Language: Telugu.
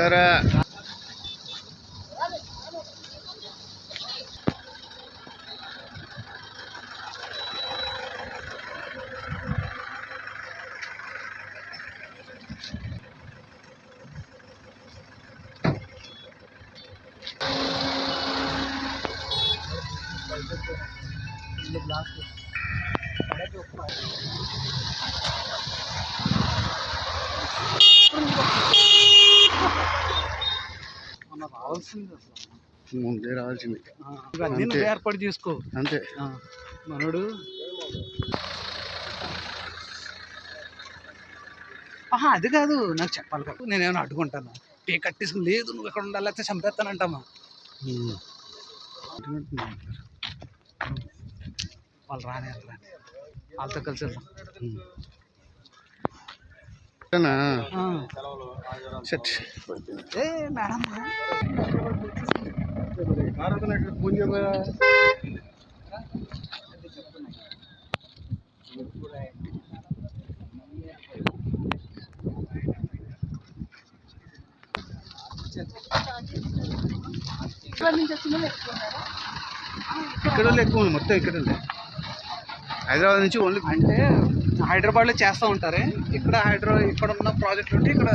తొందరగా ముందే రావాల్సింది. ఏర్పాటు చేసుకో అంతే. మనోడు అది కాదు, నాకు చెప్పాలి కదా, నేనేమైనా అడ్డుకుంటాను. పే కట్టేసి లేదు నువ్వు ఎక్కడ ఉండాలి అయితే చంపేస్తానంటామా. వాళ్ళు రాని వాళ్ళతో కలిసి వెళ్దాం. మేడం ఇక్కడ ఎక్కువ మొత్తం ఇక్కడ హైదరాబాద్ నుంచి ఓన్లీ అంటే హైదరాబాద్లో చేస్తూ ఉంటారే. ఇక్కడ ఉన్న ప్రాజెక్టులు ఉంటే ఇక్కడ